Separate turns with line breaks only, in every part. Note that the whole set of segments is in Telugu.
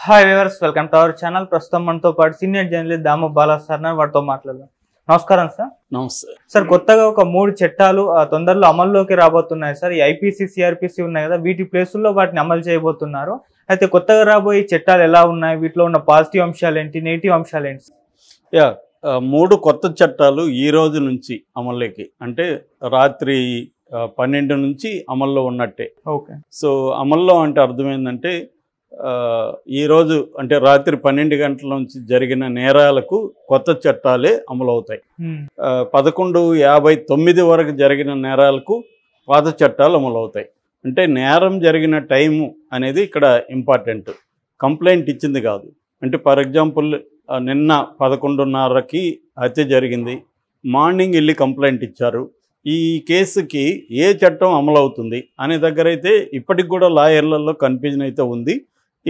Hi viewers, welcome to our channel. ప్రస్తుతం మనతో పాటు సీనియర్ జర్నలిస్ట్ దాము బాలా సార్ వారితో మాట్లాడదాం. నమస్కారం సార్.
నమస్తే
సార్, కొత్తగా ఒక 3 చట్టాలు తొందరలో అమల్లోకి రాబోతున్నాయి సార్. ఈ ఐపీసీ, సిఆర్పిసి ఉన్నాయి కదా, వీటి ప్లేసుల్లో వాటిని అమలు చేయబోతున్నారు. అయితే కొత్తగా రాబోయే చట్టాలు ఎలా ఉన్నాయి, వీటిలో ఉన్న పాజిటివ్ అంశాలు ఏంటి, నెగిటివ్ అంశాలు ఏంటి?
3 కొత్త చట్టాలు ఈ రోజు నుంచి అమల్లోకి, అంటే రాత్రి 12 నుంచి అమల్లో ఉన్నట్టే.
ఓకే.
సో అమల్లో అంటే అర్థమైందంటే ఈరోజు అంటే రాత్రి 12 గంటల నుంచి జరిగిన నేరాలకు కొత్త చట్టాలే అమలవుతాయి. 11:59 వరకు జరిగిన నేరాలకు పాత చట్టాలు అమలవుతాయి. అంటే నేరం జరిగిన టైము అనేది ఇక్కడ ఇంపార్టెంట్, కంప్లైంట్ ఇచ్చింది కాదు. అంటే ఫర్ ఎగ్జాంపుల్ నిన్న 11:30కి హత్య జరిగింది, మార్నింగ్ వెళ్ళి కంప్లైంట్ ఇచ్చారు. ఈ కేసుకి ఏ చట్టం అమలవుతుంది అనే దగ్గర అయితే ఇప్పటికి కూడా లాయర్లలో కన్ఫ్యూజన్ అయితే ఉంది.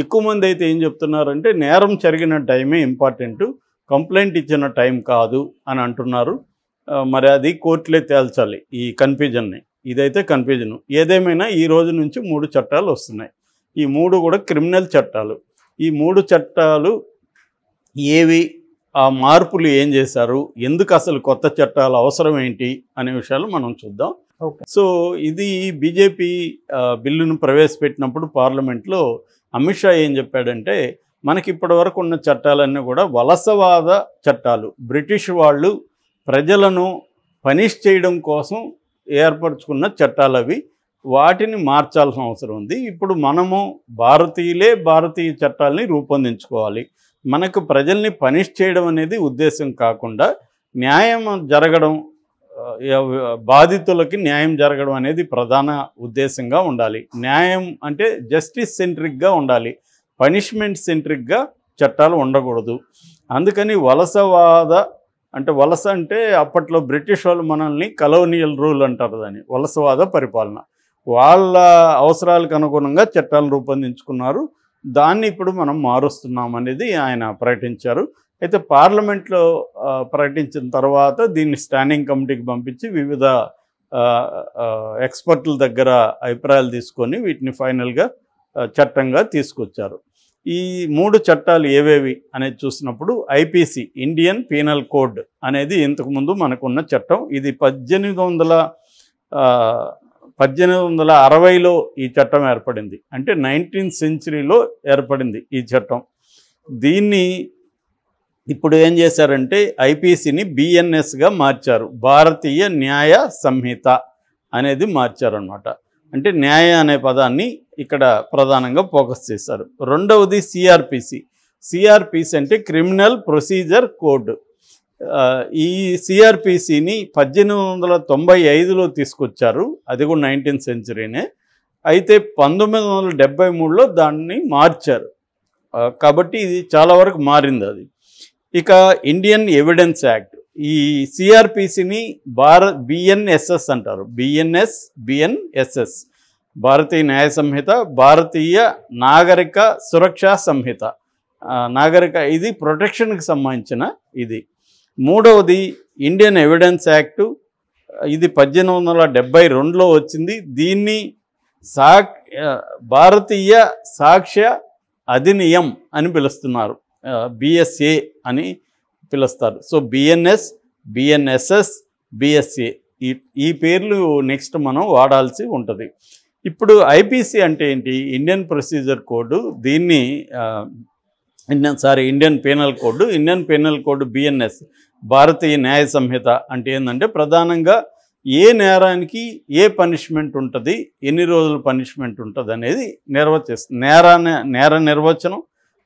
ఎక్కువ మంది అయితే ఏం చెప్తున్నారంటే నేరం జరిగిన టైమే ఇంపార్టెంట్, కంప్లైంట్ ఇచ్చిన టైం కాదు అని అంటున్నారు. మరి అది కోర్టులే తేల్చాలి ఈ కన్ఫ్యూజన్ని. ఇదైతే కన్ఫ్యూజన్. ఏదేమైనా ఈ రోజు నుంచి 3 చట్టాలు వస్తున్నాయి. ఈ 3 కూడా క్రిమినల్ చట్టాలు. ఈ 3 చట్టాలు ఏవి, ఆ మార్పులు ఏం చేశారు, ఎందుకు అసలు కొత్త చట్టాలు అవసరం ఏంటి అనే విషయాలు మనం చూద్దాం. సో ఇది బీజేపీ బిల్లును ప్రవేశపెట్టినప్పుడు పార్లమెంట్లో అమిత్ షా ఏం చెప్పాడంటే, మనకి ఇప్పటి వరకు ఉన్న చట్టాలన్నీ కూడా వలసవాద చట్టాలు, బ్రిటిష్ వాళ్ళు ప్రజలను పనిష్ చేయడం కోసం ఏర్పరచుకున్న చట్టాలు అవి, వాటిని మార్చాల్సిన అవసరం ఉంది. ఇప్పుడు మనము భారతీయులే భారతీయ చట్టాలని రూపొందించుకోవాలి. మనకు ప్రజల్ని పనిష్ చేయడం అనేది ఉద్దేశం కాకుండా న్యాయం జరగడం, బాధితులకి న్యాయం జరగడం అనేది ప్రధాన ఉద్దేశంగా ఉండాలి. న్యాయం అంటే జస్టిస్ సెంట్రిక్గా ఉండాలి, పనిష్మెంట్ సెంట్రిక్గా చట్టాలు ఉండకూడదు. అందుకని వలసవాద అంటే, వలస అంటే అప్పట్లో బ్రిటిష్ వాళ్ళు మనల్ని కలోనియల్ రూల్ అంటారు, దాన్ని వలసవాద పరిపాలన. వాళ్ళ అవసరాలకు అనుగుణంగా చట్టాలు రూపొందించుకున్నారు. దాన్ని ఇప్పుడు మనం మారుస్తున్నాం అనేది ఆయన ప్రకటించారు. అయితే పార్లమెంట్లో ప్రకటించిన తర్వాత దీన్ని స్టాండింగ్ కమిటీకి పంపించి వివిధ ఎక్స్పర్ట్ల దగ్గర అభిప్రాయాలు తీసుకొని వీటిని ఫైనల్గా చట్టంగా తీసుకొచ్చారు. ఈ 3 చట్టాలు ఏవేవి అనేది చూసినప్పుడు ఐపీసీ, ఇండియన్ పీనల్ కోడ్ అనేది ఇంతకుముందు మనకున్న చట్టం. ఇది 1860లో ఈ చట్టం ఏర్పడింది. అంటే 19th సెంచరీలో ఏర్పడింది ఈ చట్టం. దీన్ని ఇప్పుడు ఏం చేశారంటే ఐపీసీని బిఎన్ఎస్గా మార్చారు, భారతీయ న్యాయ సంహిత అనేది మార్చారనమాట. అంటే న్యాయ అనే పదాన్ని ఇక్కడ ప్రధానంగా ఫోకస్ చేశారు. రెండవది సిఆర్పిసి. సిఆర్పిసి అంటే క్రిమినల్ ప్రొసీజర్ కోడ్. ఈ సిఆర్పిసిని 1895లో తీసుకొచ్చారు, అది కూడా 19th సెంచరీనే. అయితే 1973లో దాన్ని మార్చారు. కాబట్టి ఇది చాలా వరకు మారింది అది. ఇక ఇండియన్ ఎవిడెన్స్ యాక్ట్, ఈ సిఆర్పిసిని బిఎన్ఎస్ఎస్ అంటారు, బిఎన్ఎస్ఎస్, భారతీయ న్యాయ సంహిత, భారతీయ నాగరిక సురక్షా సంహిత. ఇది ప్రొటెక్షన్కి సంబంధించిన ఇది. మూడవది ఇండియన్ ఎవిడెన్స్ యాక్టు, ఇది 1872లో వచ్చింది. దీన్ని భారతీయ సాక్ష్య అధినియం అని పిలుస్తున్నారు, బిఎస్ఏ అని పిలుస్తారు. సో బిఎన్ఎస్, బిఎన్ఎస్ఎస్, బిఎస్ఏ ఈ పేర్లు నెక్స్ట్ మనం వాడాల్సి ఉంటుంది. ఇప్పుడు ఐపీసీ అంటే ఏంటి? Indian procedure code. దీన్ని Indian penal code. Indian penal code BNS, Bharatiya Nyaya Sanhita అంటే ఏంటంటే ప్రధానంగా ఏ నేరానికి ఏ పనిష్మెంట్ ఉంటుంది, ఎన్ని రోజులు పనిష్మెంట్ ఉంటుంది అనేది నిర్వచిస్తుంది. నేర నిర్వచనం,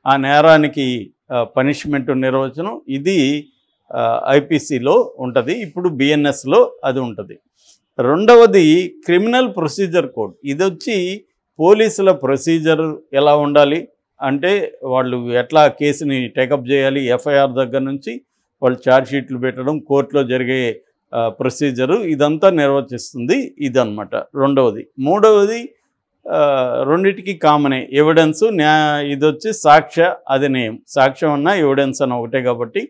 ఆ నేరానికి పనిష్మెంట్ నిర్వచనం, ఇది ఐపీసీలో ఉంటుంది. ఇప్పుడు బిఎన్ఎస్లో అది ఉంటుంది. రెండవది క్రిమినల్ ప్రొసీజర్ కోడ్. ఇది వచ్చి పోలీసుల ప్రొసీజర్ ఎలా ఉండాలి అంటే, వాళ్ళు ఎట్లా కేసుని టేకప్ చేయాలి, ఎఫ్ఐఆర్ దగ్గర నుంచి వాళ్ళు ఛార్జ్షీట్లు పెట్టడం, కోర్టులో జరిగే ప్రొసీజరు, ఇదంతా నిర్వచిస్తుంది. ఇదన్నమాట రెండవది. మూడవది రెండిటికి కామనే, ఎవిడెన్స్. ఇది వచ్చి సాక్ష్య అధినియం. సాక్ష్యం అన్న ఎవిడెన్స్ అన్న ఒకటే కాబట్టి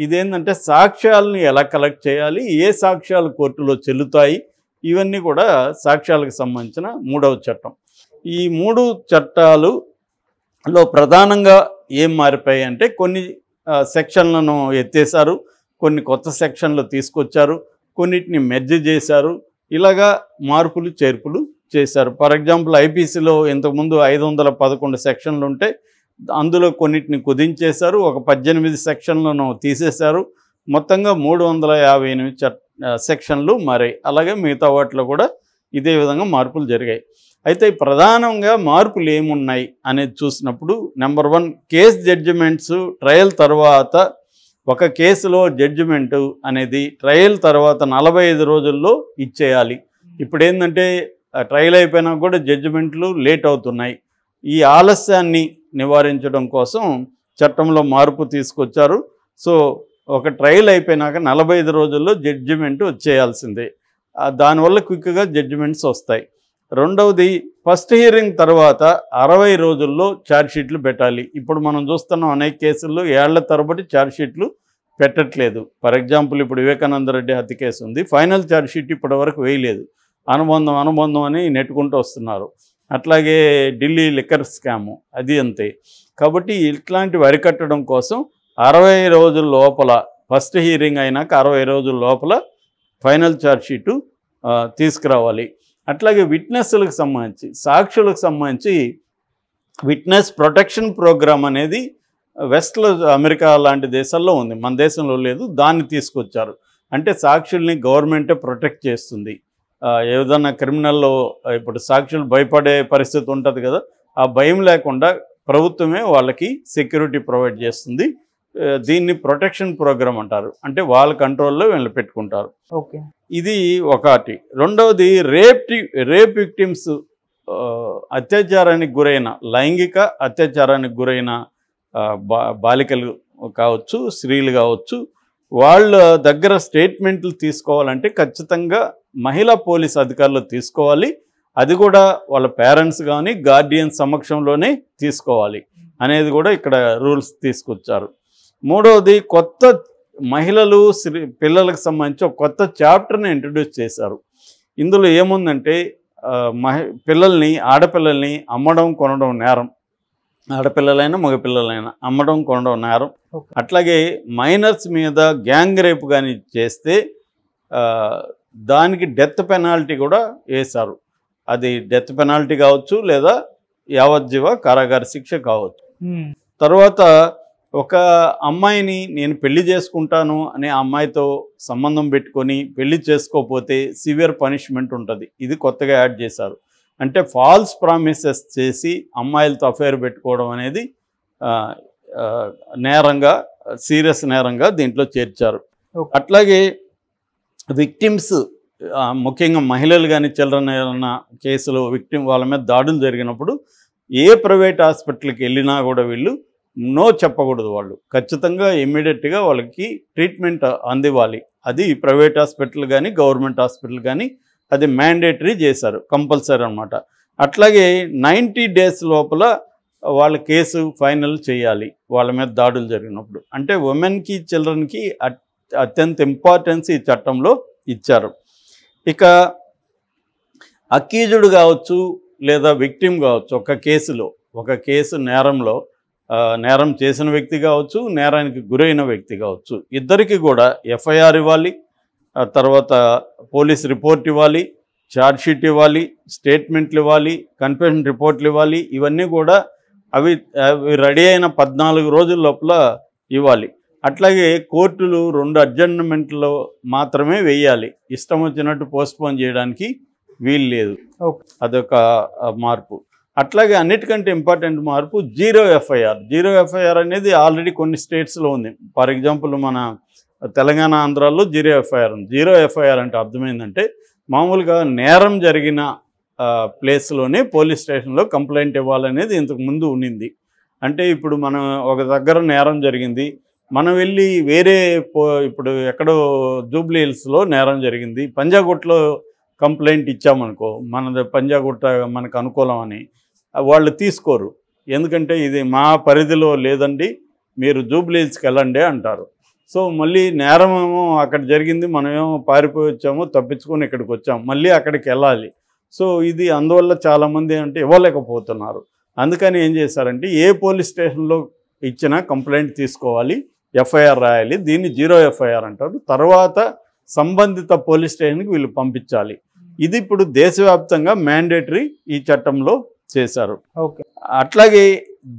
ఇదేంటంటే సాక్ష్యాలను ఎలా కలెక్ట్ చేయాలి, ఏ సాక్ష్యాలు కోర్టులో చెల్లుతాయి, ఇవన్నీ కూడా సాక్ష్యాలకు సంబంధించిన 3వ చట్టం. ఈ 3 చట్టాలు లో ప్రధానంగా ఏం మారిపోయాయి అంటే కొన్ని సెక్షన్లను ఎత్తేసారు, కొన్ని కొత్త సెక్షన్లు తీసుకొచ్చారు, కొన్నిటిని మెర్జ్ చేశారు. ఇలాగా మార్పులు చేర్పులు చేశారు. ఫర్ ఎగ్జాంపుల్ ఐపీసీలో ఇంతకుముందు 511 సెక్షన్లు ఉంటే అందులో కొన్నిటిని కుదించేశారు, ఒక 18 సెక్షన్లను తీసేశారు, మొత్తంగా 358 సెక్షన్లు మారాయి. అలాగే మిగతా వాటిలో కూడా ఇదే విధంగా మార్పులు జరిగాయి. అయితే ప్రధానంగా మార్పులు ఏమున్నాయి అనేది చూసినప్పుడు నెంబర్ 1 కేస్ జడ్జిమెంట్స్ ట్రయల్ తర్వాత ఒక కేసులో జడ్జిమెంటు అనేది ట్రయల్ తర్వాత 45 రోజుల్లో ఇచ్చేయాలి. ఇప్పుడు ఏంటంటే ట్రయల్ అయిపోయినా కూడా జడ్జిమెంట్లు లేట్ అవుతున్నాయి. ఈ ఆలస్యాన్ని నివారించడం కోసం చట్టంలో మార్పు తీసుకొచ్చారు. సో ఒక ట్రయల్ అయిపోయినాక 45 రోజుల్లో జడ్జిమెంట్ వచ్చేయాల్సిందే. దానివల్ల క్విక్గా జడ్జిమెంట్స్ వస్తాయి. రెండవది ఫస్ట్ హియరింగ్ తర్వాత 60 రోజుల్లో ఛార్జ్షీట్లు పెట్టాలి. ఇప్పుడు మనం చూస్తున్నాం అనేక కేసుల్లో ఏళ్ల తరబడి ఛార్జ్షీట్లు పెట్టట్లేదు. ఫర్ ఎగ్జాంపుల్ ఇప్పుడు వివేకానంద రెడ్డి హత్య కేసు ఉంది, ఫైనల్ ఛార్జ్షీట్ ఇప్పటి వరకు వేయలేదు, అనుబంధం అని నెట్టుకుంటూ వస్తున్నారు. అట్లాగే ఢిల్లీ లిక్కర్ స్కాము అది అంతే. కాబట్టి ఇట్లాంటివి అరికట్టడం కోసం 60 రోజుల లోపల ఫస్ట్ హియరింగ్ అయినాక 60 రోజుల లోపల ఫైనల్ ఛార్జ్షీటు తీసుకురావాలి. అట్లాగే విట్నెస్లకు సంబంధించి సాక్షులకు సంబంధించి విట్నెస్ ప్రొటెక్షన్ ప్రోగ్రామ్ అనేది వెస్ట్లో అమెరికా లాంటి దేశాల్లో ఉంది, మన దేశంలో లేదు. దాన్ని తీసుకొచ్చారు. అంటే సాక్షుల్ని గవర్నమెంటే ప్రొటెక్ట్ చేస్తుంది. ఏదన్నా క్రిమినల్లో ఇప్పుడు సాక్షులు భయపడే పరిస్థితి ఉంటుంది కదా, ఆ భయం లేకుండా ప్రభుత్వమే వాళ్ళకి సెక్యూరిటీ ప్రొవైడ్ చేస్తుంది. దీన్ని ప్రొటెక్షన్ ప్రోగ్రామ్ అంటారు. అంటే వాళ్ళ కంట్రోల్లో వీళ్ళు పెట్టుకుంటారు.
ఓకే,
ఇది ఒకటి. రెండవది రేప్ విక్టిమ్స్, అత్యాచారానికి గురైన లైంగిక అత్యాచారానికి గురైన బాలికలు కావచ్చు, స్త్రీలు కావచ్చు, వాళ్ళ దగ్గర స్టేట్మెంట్లు తీసుకోవాలంటే ఖచ్చితంగా మహిళా పోలీస్ అధికారులు తీసుకోవాలి. అది కూడా వాళ్ళ పేరెంట్స్ కానీ గార్డియన్ సమక్షంలోనే తీసుకోవాలి అనేది కూడా ఇక్కడ రూల్స్ తీసుకొచ్చారు. మూడవది కొత్త మహిళలు పిల్లలకు సంబంధించి ఒక కొత్త చాప్టర్ని ఇంట్రడ్యూస్ చేశారు. ఇందులో ఏముందంటే పిల్లల్ని ఆడపిల్లల్ని అమ్మడం కొనడం నేరం, ఆడపిల్లలైనా మగపిల్లలైనా అమ్మడం కొనడం నేరం. అట్లాగే మైనర్స్ మీద గ్యాంగ్ రేప్ కానీ చేస్తే దానికి డెత్ పెనాల్టీ కూడా వేశారు. అది డెత్ పెనాల్టీ కావచ్చు లేదా యావజ్జీవ కారాగార శిక్ష కావచ్చు. తర్వాత ఒక అమ్మాయిని నేను పెళ్లి చేసుకుంటాను అనే అమ్మాయితో సంబంధం పెట్టుకొని పెళ్లి చేసుకోకపోతే సివియర్ పనిష్మెంట్ ఉంటుంది. ఇది కొత్తగా యాడ్ చేశారు. అంటే ఫాల్స్ ప్రామిసెస్ చేసి అమ్మాయిలతో అఫైర్ పెట్టుకోవడం అనేది నేరంగా, సీరియస్ నేరంగా దీంట్లో చేర్చారు. అట్లాగే విక్టిమ్స్, ముఖ్యంగా మహిళలు కానీ చిల్డ్రన్ ఏదైనా కేసులో విక్టిమ్ వాళ్ళ మీద దాడులు జరిగినప్పుడు ఏ ప్రైవేట్ హాస్పిటల్కి వెళ్ళినా కూడా వీళ్ళు నో చెప్పకూడదు. వాళ్ళు ఖచ్చితంగా ఇమ్మీడియట్గా వాళ్ళకి ట్రీట్మెంట్ అందివ్వాలి. అది ప్రైవేట్ హాస్పిటల్ కానీ గవర్నమెంట్ హాస్పిటల్ కానీ అది మ్యాండేటరీ చేశారు, కంపల్సరీ అన్నమాట. అట్లాగే 90 days లోపల వాళ్ళ కేసు ఫైనల్ చేయాలి వాళ్ళ మీద దాడులు జరిగినప్పుడు. అంటే ఉమెన్కి చిల్డ్రన్కి అత్యంత ఇంపార్టెన్స్ ఈ చట్టంలో ఇచ్చారు. ఇక అక్యూజ్డ్ కావచ్చు లేదా విక్టిమ్ కావచ్చు, ఒక కేసు నేరంలో నేరం చేసిన వ్యక్తి కావచ్చు, నేరానికి గురైన వ్యక్తి కావచ్చు, ఇద్దరికి కూడా ఎఫ్ఐఆర్ ఇవ్వాలి, తర్వాత పోలీస్ రిపోర్ట్ ఇవ్వాలి, ఛార్జ్షీట్ ఇవ్వాలి, స్టేట్మెంట్లు ఇవ్వాలి, కన్ఫెషన్ రిపోర్ట్లు ఇవ్వాలి. ఇవన్నీ కూడా అవి రెడీ అయిన 14 రోజుల లోపల ఇవ్వాలి. అట్లాగే కోర్టులు 2 అడ్జర్న్మెంట్లో మాత్రమే వేయాలి, ఇష్టం వచ్చినట్టు పోస్ట్పోన్ చేయడానికి వీలు లేదు. అదొక మార్పు. అట్లాగే అన్నిటికంటే ఇంపార్టెంట్ మార్పు జీరో ఎఫ్ఐఆర్ అనేది ఆల్రెడీ కొన్ని స్టేట్స్లో ఉంది. ఫర్ ఎగ్జాంపుల్ మన తెలంగాణ, ఆంధ్రాలో జీరో ఎఫ్ఐఆర్ ఉంది. జీరో ఎఫ్ఐఆర్ అంటే అర్థమైందంటే మామూలుగా నేరం జరిగిన ప్లేస్లోనే పోలీస్ స్టేషన్లో కంప్లైంట్ ఇవ్వాలనేది ఇంతకు ముందు ఉండింది. అంటే ఇప్పుడు మనం ఒక దగ్గర నేరం జరిగింది, మనం వెళ్ళి వేరే ఇప్పుడు ఎక్కడో జూబ్లీ హిల్స్లో నేరం జరిగింది, పంజాగుట్టలో కంప్లైంట్ ఇచ్చామనుకో, మనది పంజాగుట్ట మనకు అనుకూలం అని వాళ్ళు తీసుకోరు. ఎందుకంటే ఇది మా పరిధిలో లేదండి, మీరు జూబ్లీ హిల్స్కి వెళ్ళండి అంటారు. సో మళ్ళీ నేరమేమో అక్కడ జరిగింది, మనమేమో పారిపోయి వచ్చాము, తప్పించుకొని ఇక్కడికి వచ్చాము, మళ్ళీ అక్కడికి వెళ్ళాలి. సో ఇది అందువల్ల చాలామంది అంటే ఇవ్వలేకపోతున్నారు. అందుకని ఏం చేశారంటే ఏ పోలీస్ స్టేషన్లో ఇచ్చినా కంప్లైంట్ తీసుకోవాలి, ఎఫ్ఐఆర్ రాయాలి. దీన్ని 0 ఎఫ్ఐఆర్ అంటారు. తర్వాత సంబంధిత పోలీస్ స్టేషన్కి వీళ్ళు పంపించాలి. ఇది ఇప్పుడు దేశవ్యాప్తంగా మ్యాండేటరీ ఈ చట్టంలో చేశారు. అట్లాగే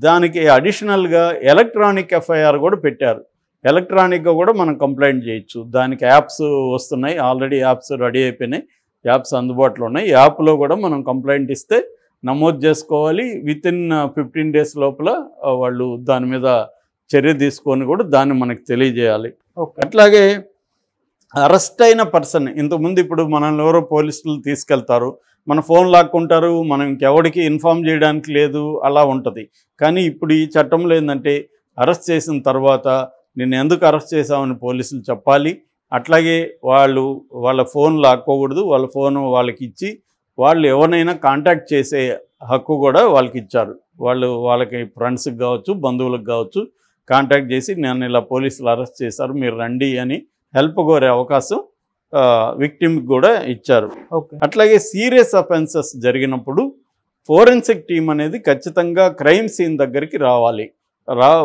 దానికి అడిషనల్గా ఎలక్ట్రానిక్ ఎఫ్ఐఆర్ కూడా పెట్టారు. ఎలక్ట్రానిక్గా కూడా మనం కంప్లైంట్ చేయొచ్చు. దానికి యాప్స్ వస్తున్నాయి, ఆల్రెడీ యాప్స్ రెడీ అయిపోయినాయి, యాప్స్ అందుబాటులో ఉన్నాయి. యాప్లో కూడా మనం కంప్లైంట్ ఇస్తే నమోదు చేసుకోవాలి. వితిన్ 15 days లోపల వాళ్ళు దాని మీద చర్య తీసుకొని కూడా దాన్ని మనకు తెలియజేయాలి. అట్లాగే అరెస్ట్ అయిన పర్సన్, ఇంతకుముందు ఇప్పుడు మనల్ని ఎవరో పోలీసులు తీసుకెళ్తారు, మన ఫోన్ లాక్కుంటారు, మనం ఇంకెవరికి ఇన్ఫామ్ చేయడానికి లేదు, అలా ఉంటుంది. కానీ ఇప్పుడు ఈ చట్టంలో ఏంటంటే అరెస్ట్ చేసిన తర్వాత నిన్ను ఎందుకు అరెస్ట్ చేసామని పోలీసులు చెప్పాలి. అట్లాగే వాళ్ళ ఫోన్ లాక్కోకూడదు, వాళ్ళ ఫోన్ వాళ్ళకి ఇచ్చి వాళ్ళు ఎవరినైనా కాంటాక్ట్ చేసే హక్కు కూడా వాళ్ళకి ఇచ్చారు. వాళ్ళకి ఫ్రెండ్స్కి కావచ్చు, బంధువులకు కావచ్చు కాంటాక్ట్ చేసి నన్ను ఇలా పోలీసులు అరెస్ట్ చేశారు, మీరు రండి అని హెల్ప్ కోరే అవకాశం విక్టిమ్కి కూడా ఇచ్చారు. అట్లాగే సీరియస్ అఫెన్సెస్ జరిగినప్పుడు ఫోరెన్సిక్ టీం అనేది ఖచ్చితంగా క్రైమ్ సీన్ దగ్గరికి రావాలి.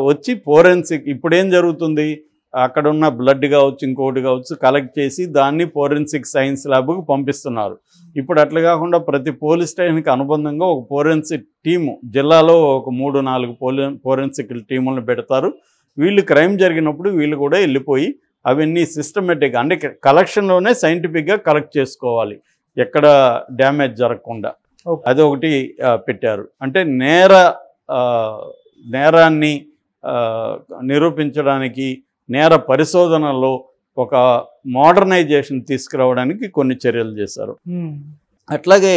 వచ్చి ఫోరెన్సిక్, ఇప్పుడేం జరుగుతుంది, అక్కడ ఉన్న బ్లడ్ కావచ్చు, ఇంకోటి కావచ్చు కలెక్ట్ చేసి దాన్ని ఫోరెన్సిక్ సైన్స్ ల్యాబ్కి పంపిస్తున్నారు. ఇప్పుడు అట్లా కాకుండా ప్రతి పోలీస్ స్టేషన్కి అనుబంధంగా ఒక ఫోరెన్సిక్ టీము, జిల్లాలో ఒక 3-4 ఫోరెన్సిక్ టీములను పెడతారు. వీళ్ళు క్రైమ్ జరిగినప్పుడు వీళ్ళు కూడా వెళ్ళిపోయి అవన్నీ సిస్టమేటిక్గా అంటే కలెక్షన్లోనే సైంటిఫిక్గా కలెక్ట్ చేసుకోవాలి, ఎక్కడ డ్యామేజ్ జరగకుండా. అది ఒకటి పెట్టారు. అంటే నేరాన్ని నిరూపించడానికి నేర పరిశోధనలో ఒక మోడర్నైజేషన్ తీసుకురావడానికి కొన్ని చర్యలు చేశారు. అట్లాగే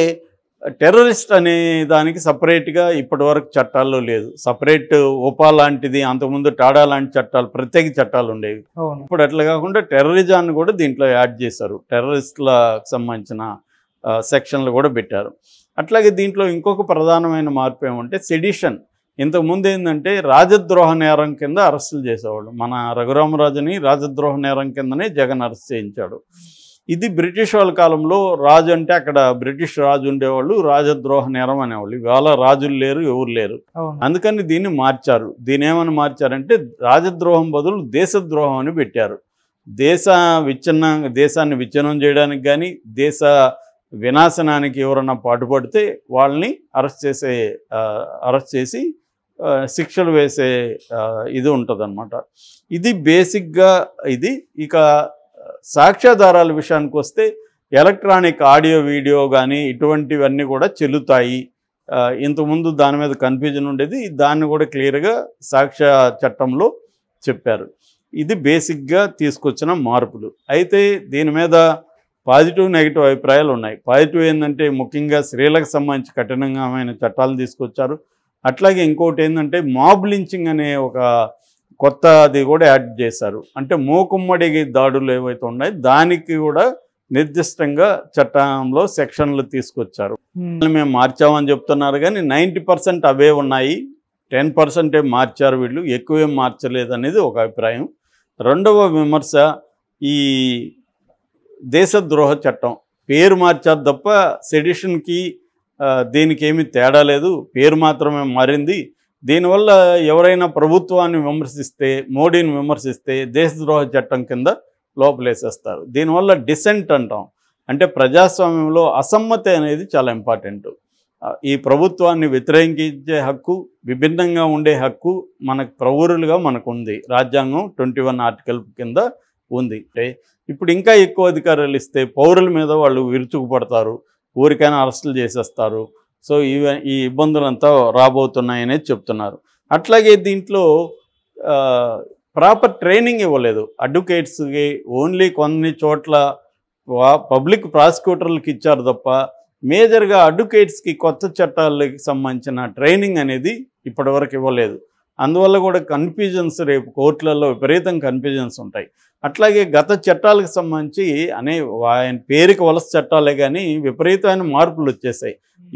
టెర్రరిస్ట్ అనే దానికి సపరేట్గా ఇప్పటివరకు చట్టాల్లో లేదు. సపరేట్ ఉపా లాంటిది, అంతకుముందు టాడా లాంటి చట్టాలు, ప్రత్యేక చట్టాలు ఉండేవి. ఇప్పుడు అట్లా కాకుండా టెర్రరిజాన్ని కూడా దీంట్లో యాడ్ చేశారు. టెర్రరిస్టులకు సంబంధించిన సెక్షన్లు కూడా పెట్టారు. అట్లాగే దీంట్లో ఇంకొక ప్రధానమైన మార్పు ఏమంటే సెడిషన్. ఇంతకుముందు ఏంటంటే రాజద్రోహ నేరం కింద అరెస్టులు చేసేవాళ్ళు. మన రఘురామరాజుని రాజద్రోహ నేరం కిందనే జగన్ అరెస్ట్ చేయించాడు. ఇది బ్రిటిష్ వాళ్ళ కాలంలో రాజు అంటే అక్కడ బ్రిటిష్ రాజు ఉండేవాళ్ళు, రాజద్రోహ నేరం అనేవాళ్ళు. ఇవాళ రాజులు లేరు, ఎవరు లేరు. అందుకని దీన్ని మార్చారు. దీన్ని ఏమని మార్చారంటే రాజద్రోహం బదులు దేశద్రోహం అని పెట్టారు. దేశాన్ని విచ్ఛిన్నం చేయడానికి కానీ దేశ వినాశనానికి ఎవరన్నా పాటుపడితే వాళ్ళని అరెస్ట్ చేసి శిక్షలు వేసే ఇది ఉంటుందన్నమాట. ఇది బేసిక్గా ఇది. ఇక సాక్ష్యాధారాల విషయానికి వస్తే ఎలక్ట్రానిక్ ఆడియో వీడియో కానీ ఇటువంటివన్నీ కూడా చెల్లుతాయి. ఇంతకుముందు దాని మీద కన్ఫ్యూజన్ ఉండేది, దాన్ని కూడా క్లియర్గా సాక్ష్య చట్టంలో చెప్పారు. ఇది బేసిక్గా తీసుకొచ్చిన మార్పులు. అయితే దీని మీద పాజిటివ్ నెగిటివ్ అభిప్రాయాలు ఉన్నాయి. పాజిటివ్ ఏంటంటే ముఖ్యంగా స్త్రీలకు సంబంధించి కఠినమైన చట్టాలు తీసుకొచ్చారు. అట్లాగే ఇంకోటి ఏంటంటే మాబ్ లించింగ్ అనే ఒక కొత్తది కూడా యాడ్ చేశారు. అంటే మూకుమ్మడి దాడులు ఏవైతే ఉన్నాయో దానికి కూడా నిర్దిష్టంగా చట్టంలో సెక్షన్లు తీసుకొచ్చారు. మేము మార్చామని చెప్తున్నారు కానీ 90% అవే ఉన్నాయి, 10% మార్చారు వీళ్ళు, ఎక్కువేం మార్చలేదు అనేది ఒక అభిప్రాయం. రెండవ విమర్శ, ఈ దేశద్రోహ చట్టం పేరు మార్చారు తప్ప సెడిషన్కి దీనికి ఏమీ తేడా లేదు, పేరు మాత్రమే మారింది. దీనివల్ల ఎవరైనా ప్రభుత్వాన్ని విమర్శిస్తే, మోడీని విమర్శిస్తే దేశద్రోహ చట్టం కింద లోపలేసేస్తారు. దీనివల్ల డిసెంట్ అంటాం. అంటే ప్రజాస్వామ్యంలో అసమ్మతి అనేది చాలా ఇంపార్టెంట్. ఈ ప్రభుత్వాన్ని వ్యతిరేకించే హక్కు, విభిన్నంగా ఉండే హక్కు మనకు ప్రౌరులుగా మనకు ఉంది. రాజ్యాంగం 21 ఆర్టికల్ కింద ఉంది. ఇప్పుడు ఇంకా ఎక్కువ అధికారాలు ఇస్తే పౌరుల మీద వాళ్ళు విరుచుకుపడతారు, ఊరికైనా అరెస్టులు చేసేస్తారు. సో ఈ ఇబ్బందులంతా రాబోతున్నాయనేది చెప్తున్నారు. అట్లాగే దీంట్లో ప్రాపర్ ట్రైనింగ్ ఇవ్వలేదు అడ్వకేట్స్కి. ఓన్లీ కొన్ని చోట్ల పబ్లిక్ ప్రాసిక్యూటర్లకు ఇచ్చారు తప్ప మేజర్గా అడ్వకేట్స్కి కొత్త చట్టాలకి సంబంధించిన ట్రైనింగ్ అనేది ఇప్పటివరకు ఇవ్వలేదు. అందువల్ల కూడా కన్ఫ్యూజన్స్, రేపు కోర్టులలో విపరీతం కన్ఫ్యూజన్స్ ఉంటాయి. అట్లాగే గత చట్టాలకు సంబంధించి ఆయన పేరుకి వలస చట్టాలే కానీ విపరీతమైన మార్పులు వచ్చేసాయి.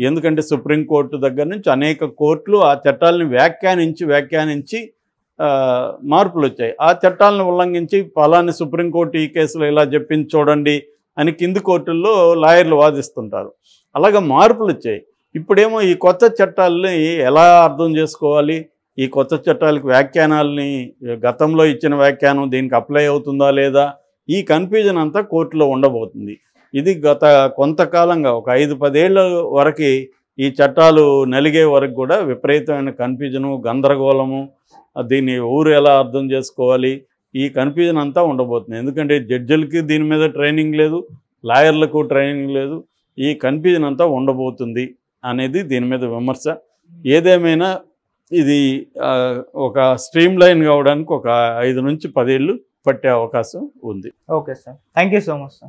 ఎందుకంటే సుప్రీంకోర్టు దగ్గర నుంచి అనేక కోర్టులు ఆ చట్టాలను వ్యాఖ్యానించి మార్పులు వచ్చాయి. ఆ చట్టాలను ఉల్లంఘించి పలాని సుప్రీంకోర్టు ఈ కేసులో ఇలా చెప్పింది చూడండి అని కింది కోర్టుల్లో లాయర్లు వాదిస్తుంటారు. అలాగే మార్పులు వచ్చాయి. ఇప్పుడేమో ఈ కొత్త చట్టాలని ఎలా అర్థం చేసుకోవాలి, ఈ కొత్త చట్టాలకు వ్యాఖ్యానాలని గతంలో ఇచ్చిన వ్యాఖ్యానం దీనికి అప్లై అవుతుందా లేదా, ఈ కన్ఫ్యూజన్ అంతా కోర్టులో ఉండబోతుంది. ఇది గత కొంతకాలంగా ఒక 5-10 ఏళ్ళ వరకు ఈ చట్టాలు నలిగే వరకు కూడా విపరీతమైన కన్ఫ్యూజను, గందరగోళము, దీన్ని ఊరు ఎలా అర్థం చేసుకోవాలి, ఈ కన్ఫ్యూజన్ అంతా ఉండబోతుంది. ఎందుకంటే జడ్జిలకి దీని మీద ట్రైనింగ్ లేదు, లాయర్లకు ట్రైనింగ్ లేదు, ఈ కన్ఫ్యూజన్ అంతా ఉండబోతుంది అనేది దీని మీద విమర్శ. ఏదేమైనా ఇది ఒక స్ట్రీమ్ లైన్ కావడానికి ఒక 5 నుంచి 10 ఏళ్ళు పట్టే అవకాశం ఉంది.
Okay sir, thank you so much sir.